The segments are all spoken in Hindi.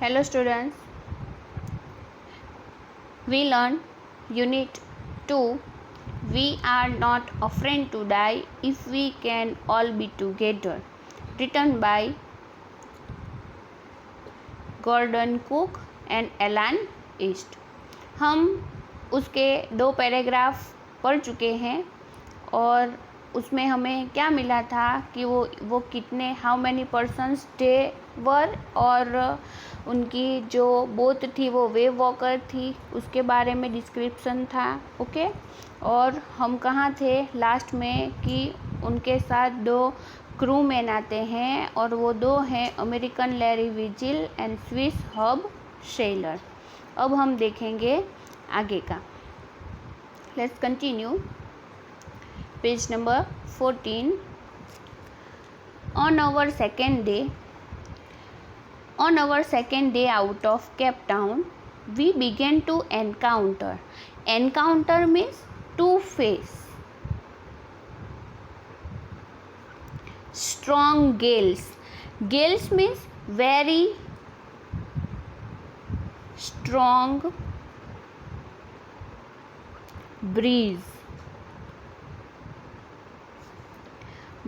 Hello students, we learn Unit 2. We are not afraid to die if we can all be together. Written by Gordon Cook and Alan East. हम उसके 2 पैराग्राफ पढ़ चुके हैं और उसमें हमें क्या मिला था कि वो कितने हाउ मैनी पर्सन्स डे वर और उनकी जो बोट थी वो वेव वॉकर थी, उसके बारे में डिस्क्रिप्शन था। ओके, और हम कहाँ थे लास्ट में कि उनके साथ 2 क्रू मैन आते हैं और वो 2 हैं American Larry vigil and Swiss hub Shelar. अब हम देखेंगे आगे का। Let's continue. Page number 14. On our second day out of Cape Town, we began to encounter. Encounter means to face. Strong gales. Gales means very strong breeze.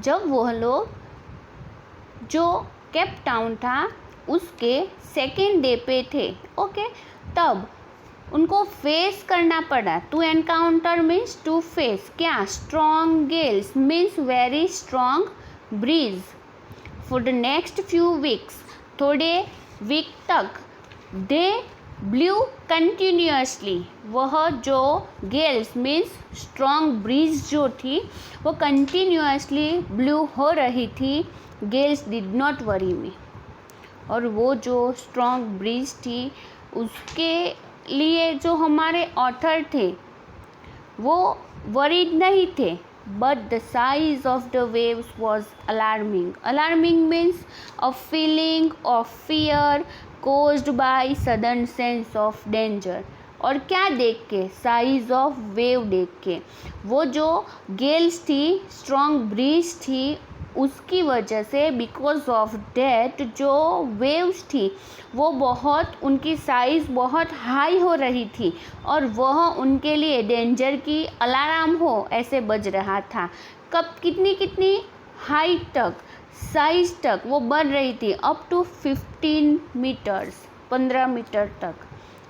जब वह लोग जो केप टाउन था उसके सेकेंड डे पे थे, ओके, तब उनको फेस करना पड़ा। To encounter means to face. क्या? Strong gales means very strong breeze. For the next few weeks, थोड़े वीक तक, दे ब्लू कंटिन्यूसली। वह जो गेल्स मीन्स स्ट्रॉन्ग ब्रीज जो थी वो कंटिन्यूसली ब्लू हो रही थी। गेल्स डिड नॉट वरी मी। और वो जो स्ट्रॉन्ग ब्रीज थी उसके लिए जो हमारे ऑथर थे वो वरीड नहीं थे, but the size of the waves was alarming. Alarming means a feeling of fear caused by sudden sense of danger। और क्या देख के? साइज ऑफ वेव देख के। वो जो गेल्स थी, स्ट्रॉन्ग ब्रीज थी, उसकी वजह से बिकॉज ऑफ डेट जो वेव्स थी वो बहुत, उनकी साइज़ बहुत हाई हो रही थी और वह उनके लिए डेंजर की अलार्म हो ऐसे बज रहा था। कब? कितनी हाइट तक, साइज तक वो बढ़ रही थी, अप टू 15 मीटर्स, 15 मीटर तक,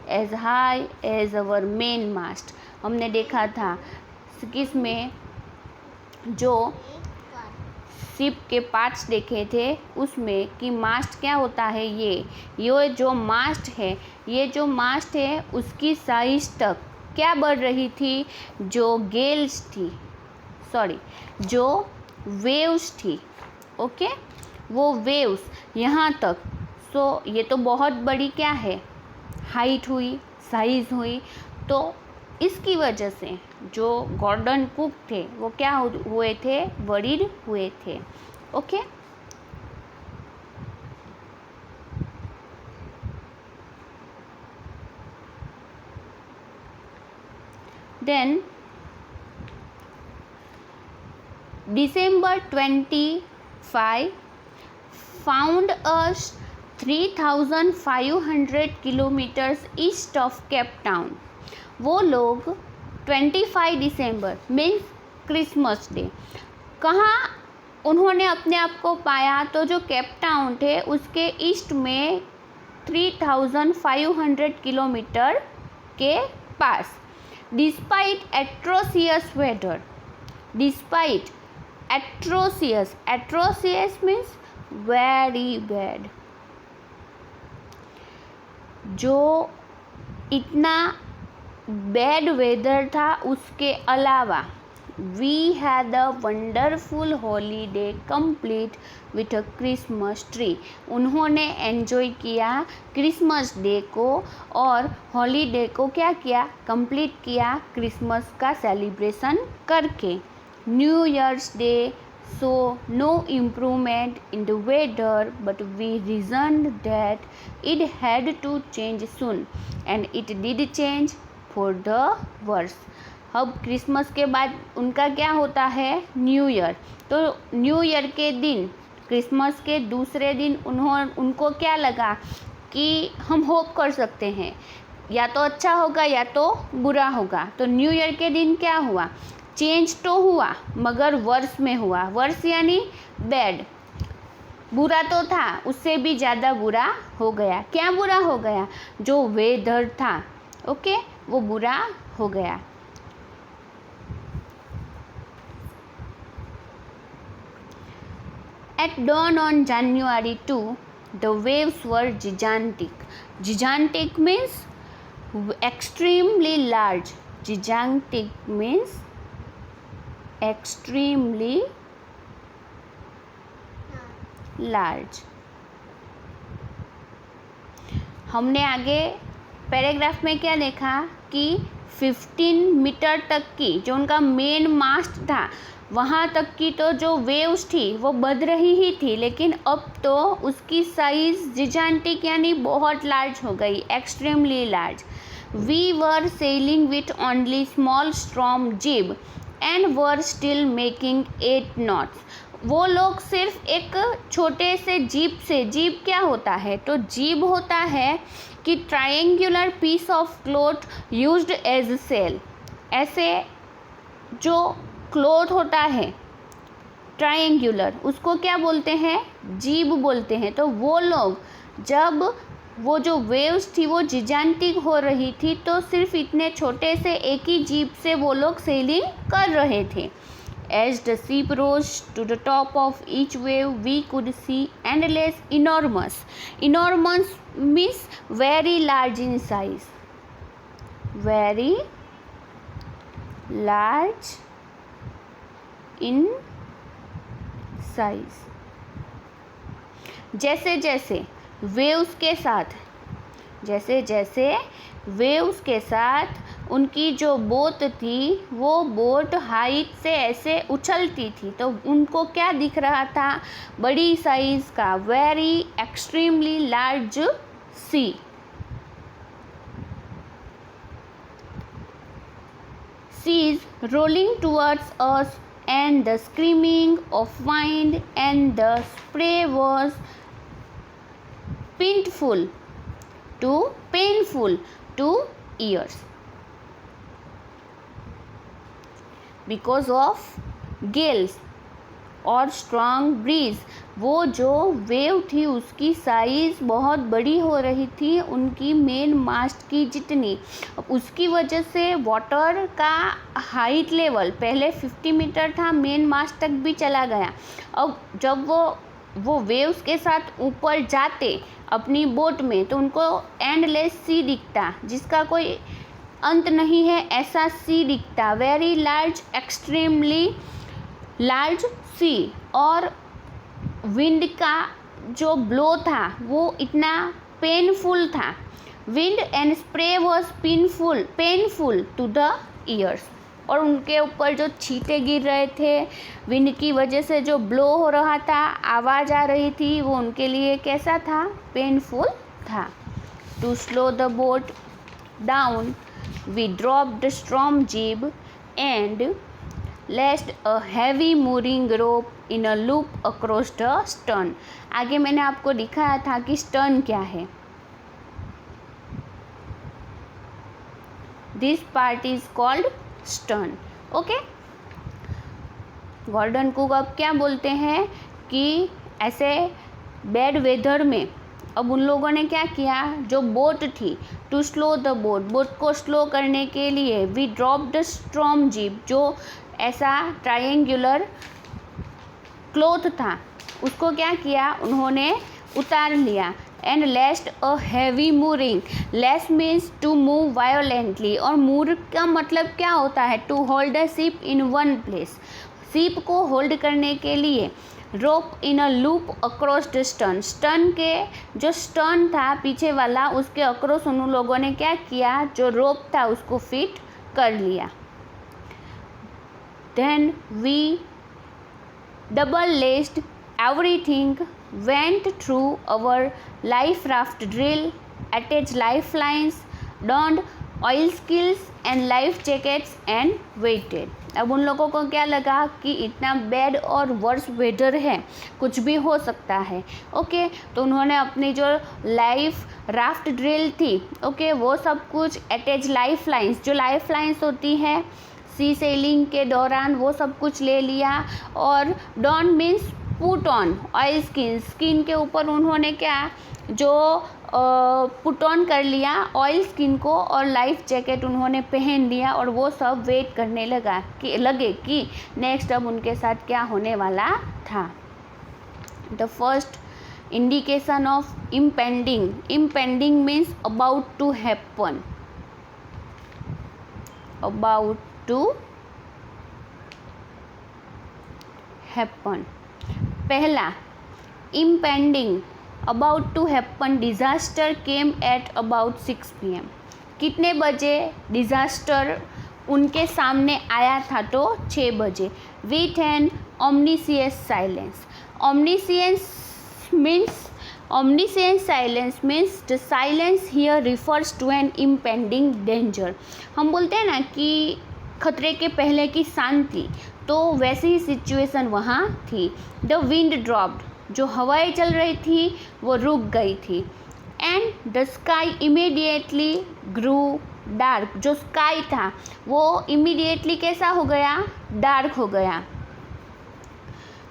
as high as our main mast. हमने देखा था किस में, जो शिप के पार्ट्स देखे थे उसमें कि मास्ट क्या होता है। ये जो मास्ट है उसकी साइज तक क्या बढ़ रही थी? जो गेल्स थी, सॉरी, जो वेव्स थी, ओके, वो वेव्स यहाँ तक। सो ये तो बहुत बड़ी क्या है, हाइट हुई, साइज हुई। तो इसकी वजह से जो गॉर्डन कुक थे वो क्या हुए थे? वरीड हुए थे। Okay, then December 25 found us 3,500 kilometers east of Cape Town। वो लोग 25 दिसंबर मीन्स क्रिसमस डे, कहाँ उन्होंने अपने आप को पाया? तो जो केप टाउन थे उसके ईस्ट में 3,500 किलोमीटर के पास। Despite atrocious weather, despite atrocious means very bad. जो इतना बैड वेदर था उसके अलावा, we had a wonderful holiday complete with a Christmas tree. उन्होंने एंजॉय किया क्रिसमस डे को और हॉलीडे को क्या किया? कंप्लीट किया क्रिसमस का सेलिब्रेशन करके। New years day so no improvement in the weather, but we reasoned that it had to change soon, and it did change for the worse। अब क्रिसमस के बाद उनका क्या होता है? New year. तो न्यू ईयर के दिन, क्रिसमस के दूसरे दिन उनको क्या लगा कि हम होप कर सकते हैं या तो अच्छा होगा या तो बुरा होगा। तो न्यू ईयर के दिन क्या हुआ, चेंज तो हुआ मगर वर्स में हुआ। वर्स यानी बैड, बुरा तो था, उससे भी ज़्यादा बुरा हो गया। क्या बुरा हो गया, जो वेदर था, ओके, वो बुरा हो गया। At dawn on January 2, the waves were gigantic. Gigantic means extremely large. Gigantic means extremely large. हमने आगे पैराग्राफ में क्या देखा कि 15 मीटर तक की जो उनका मेन मास्ट था वहाँ तक की तो जो वेव्स थी वो बढ़ रही ही थी, लेकिन अब तो उसकी साइज जिजांटिक यानी बहुत लार्ज हो गई, extremely large. We were sailing with only small storm jib and were still making 8 knots. वो लोग सिर्फ एक छोटे से जीप से, जीप क्या होता है, तो जीप होता है कि triangular piece of cloth used as sail. ऐसे जो क्लॉथ होता है ट्रायंगुलर, उसको क्या बोलते हैं, जीब बोलते हैं। तो वो लोग जब वो जो वेव्स थी वो जिजांटिक हो रही थी तो सिर्फ इतने छोटे से एक ही जीप से वो लोग सेलिंग कर रहे थे। As the ship rose to the top of each wave, we could see endless, enormous. Enormous means very large in size. Very large in size. जैसे जैसे वेव्स के साथ उनकी जो बोट थी वो बोट हाइट से ऐसे उछलती थी तो उनको क्या दिख रहा था, बड़ी साइज का, very extremely large C. Seas rolling towards us and the screaming of wind and the spray was painful to ears because of gales और स्ट्रॉन्ग ब्रीज। वो जो वेव थी उसकी साइज़ बहुत बड़ी हो रही थी, उनकी मेन मास्ट की जितनी। उसकी वजह से वाटर का हाइट लेवल पहले 50 मीटर था, मेन मास्ट तक भी चला गया। अब जब वो वेव्स के साथ ऊपर जाते अपनी बोट में तो उनको एंडलेस सी दिखता, जिसका कोई अंत नहीं है, ऐसा सी दिखता, वेरी लार्ज, एक्सट्रीमली लार्ज सी। और विंड का जो ब्लो था वो इतना पेनफुल था, wind and spray was painful to the ears. और उनके ऊपर जो छींटे गिर रहे थे, विंड की वजह से जो ब्लो हो रहा था, आवाज़ आ रही थी, वो उनके लिए कैसा था, पेनफुल था। To slow the boat down we drop the storm jib and lashed a heavy mooring rope in a loop across the stern. आगे मैंने आपको दिखाया था कि स्टर्न क्या है। This part is called stern, okay. Gordon Cook अब क्या बोलते हैं कि ऐसे बैड वेदर में अब उन लोगों ने क्या किया, जो बोट थी, टू स्लो द बोट को स्लो करने के लिए we drop the storm jib, जो ऐसा ट्रायंगुलर क्लॉथ था उसको क्या किया, उन्होंने उतार लिया। And lashed a heavy mooring, lash means to move violently, और मूर का मतलब क्या होता है, to hold a ship in one place, ship को होल्ड करने के लिए। Rope in a loop across the stern, stern के जो स्टर्न था पीछे वाला, उसके अक्रॉस उन लोगों ने क्या किया, जो रोप था उसको फिट कर लिया। Then we double laced everything, went through our life raft drill, attached lifelines, donned oil skills and life jackets and waited. अब उन लोगों को क्या लगा कि इतना बैड और वर्स वेदर है, कुछ भी हो सकता है, ओके। तो उन्होंने अपनी जो लाइफ राफ्ट ड्रिल थी, ओके, वो सब कुछ, अटैच लाइफ लाइन्स, जो लाइफ लाइन्स होती है सी सेलिंग के दौरान, वो सब कुछ ले लिया। और Don means put on oilskin, skin के ऊपर उन्होंने क्या जो पुट ऑन कर लिया ऑयल स्किन को, और लाइफ जैकेट उन्होंने पहन लिया, और वो सब वेट करने लगे कि नेक्स्ट अब उनके साथ क्या होने वाला था। The first indication of impending, impending means about to happen, about to happen. पहला impending, about to happen, disaster came at about 6 PM। कितने बजे डिज़ास्टर उनके सामने आया था? तो 6 बजे। With an omniscient silence, omniscient silence means the silence here refers to an impending danger। हम बोलते हैं ना कि खतरे के पहले की शांति, तो वैसी ही सिचुएशन वहाँ थी। द विंड ड्रॉप्ड, जो हवाएं चल रही थी वो रुक गई थी। And the sky immediately grew dark, जो स्काई था वो इमीडिएटली कैसा हो गया? डार्क हो गया।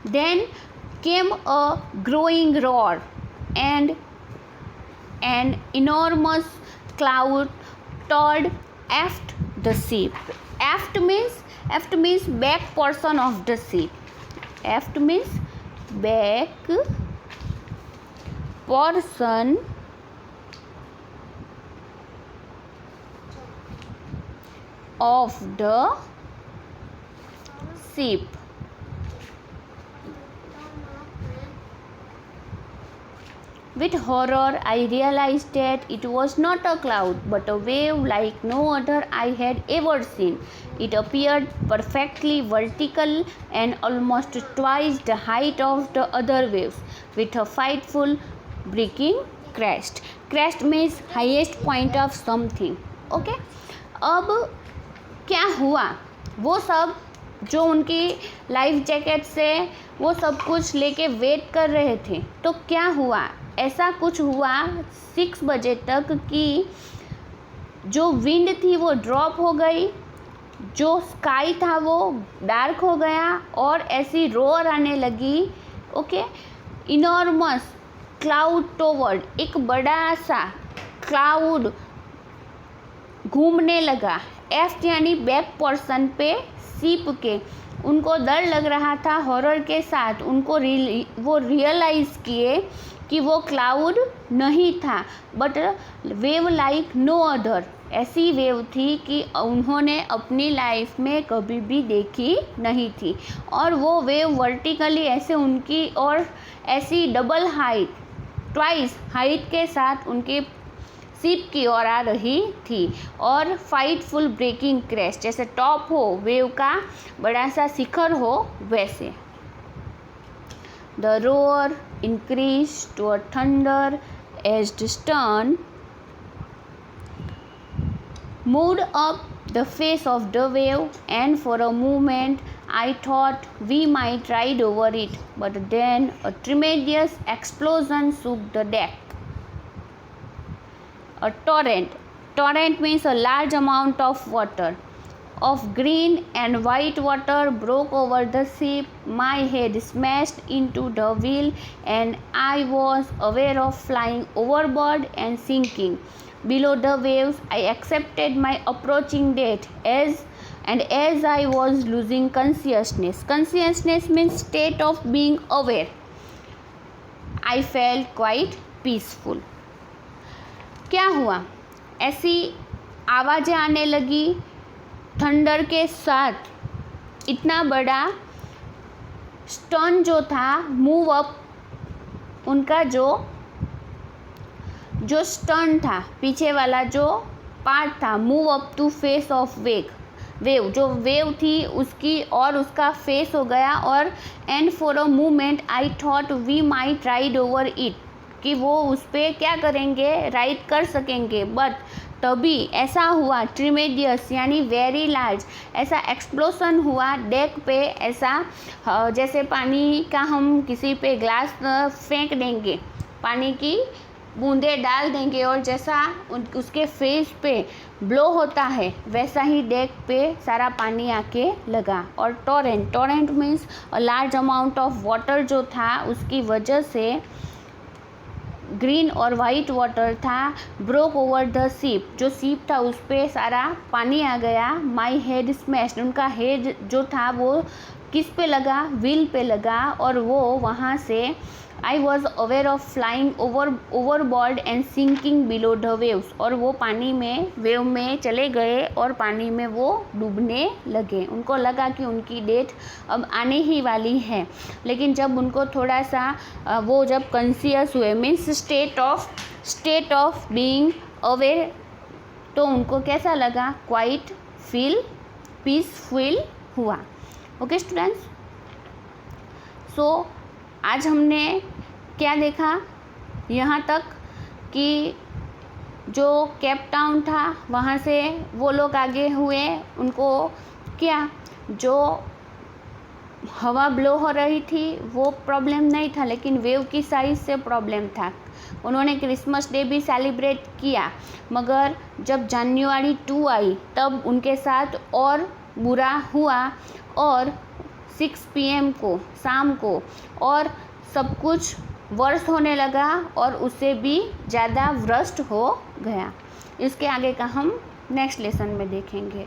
Then came a growing roar and an enormous cloud toward aft the ship. Aft means back portion of the ship. Aft means back portion of the ship. With horror, I realized that it was not a cloud, but a wave like no other I had ever seen. It appeared perfectly vertical and almost twice the height of the other waves, with a frightful breaking crest. Crest means highest point of something. Okay? अब क्या हुआ? वो सब जो उनकी लाइफ जैकेट से वो सब कुछ लेके वेट कर रहे थे, तो क्या हुआ? ऐसा कुछ हुआ 6 बजे तक कि जो विंड थी वो ड्रॉप हो गई, जो स्काई था वो डार्क हो गया, और ऐसी रोर आने लगी। ओके, इनॉर्मस क्लाउड टोवर्ड, एक बड़ा सा क्लाउड घूमने लगा। एफ्ट यानी बैक पोर्शन पे शिप के। उनको डर लग रहा था हॉरर के साथ, उनको वो रियलाइज़ किए कि वो क्लाउड नहीं था, but wave like no other, ऐसी वेव थी कि उन्होंने अपनी लाइफ में कभी भी देखी नहीं थी। और वो वेव वर्टिकली ऐसे उनकी और ऐसी डबल हाइट, ट्वाइस हाइट के साथ उनके शिप की ओर आ रही थी, और फाइटफुल ब्रेकिंग क्रैश, जैसे टॉप हो वेव का बड़ा सा शिखर हो वैसे। The row or increased to a thunder as the stern moved up the face of the wave, and for a moment I thought we might ride over it, but then a tremendous explosion shook the deck. A torrent means a large amount of water, of green and white water broke over the ship. My head smashed into the wheel, and I was aware of flying overboard and sinking below the waves. I accepted my approaching death as I was losing consciousness. Consciousness means state of being aware. I felt quite peaceful. क्या हुआ? ऐसी आवाज़ें आने लगी थंडर के साथ। इतना बड़ा स्टर्न जो था मूव अप, उनका जो स्टर्न था पीछे वाला जो पार्ट था, move up to face of wave, जो वेव थी उसकी और उसका फेस हो गया। और and for a moment I thought we might ride over it, कि वो उस पर क्या करेंगे? राइड कर सकेंगे। बट तभी ऐसा हुआ, ट्रिमेडियस यानी वेरी लार्ज, ऐसा एक्सप्लोसन हुआ डेक पे, ऐसा जैसे पानी का हम किसी पे ग्लास फेंक देंगे, पानी की बूंदे डाल देंगे और जैसा उसके फेस पे ब्लो होता है वैसा ही डेक पे सारा पानी आके लगा। और Torrent means large amount of water जो था उसकी वजह से ग्रीन और वाइट वाटर था ब्रोक ओवर द शिप, जो शिप था उस पर सारा पानी आ गया। माई हेड स्मैश्ड, उनका हेड जो था वो किस पे लगा, व्हील पे लगा और वो वहाँ से I was aware of flying overboard and sinking below the waves, और वो पानी में वेव में चले गए और पानी में वो डूबने लगे। उनको लगा कि उनकी डेथ अब आने ही वाली है, लेकिन जब उनको थोड़ा सा वो जब कॉन्शियस हुए means state of being aware, तो उनको कैसा लगा, क्वाइट फील पीसफुल हुआ। ओके स्टूडेंट्स, सो आज हमने क्या देखा यहाँ तक कि जो केप टाउन था वहाँ से वो लोग आगे हुए, उनको क्या जो हवा ब्लो हो रही थी वो प्रॉब्लम नहीं था, लेकिन वेव की साइज से प्रॉब्लम था। उन्होंने क्रिसमस डे भी सेलिब्रेट किया, मगर जब जनवरी 2 आई तब उनके साथ और बुरा हुआ और 6 PM को शाम को और सब कुछ वर्ष होने लगा और उससे भी ज़्यादा वर्स्ट हो गया। इसके आगे का हम नेक्स्ट लेसन में देखेंगे।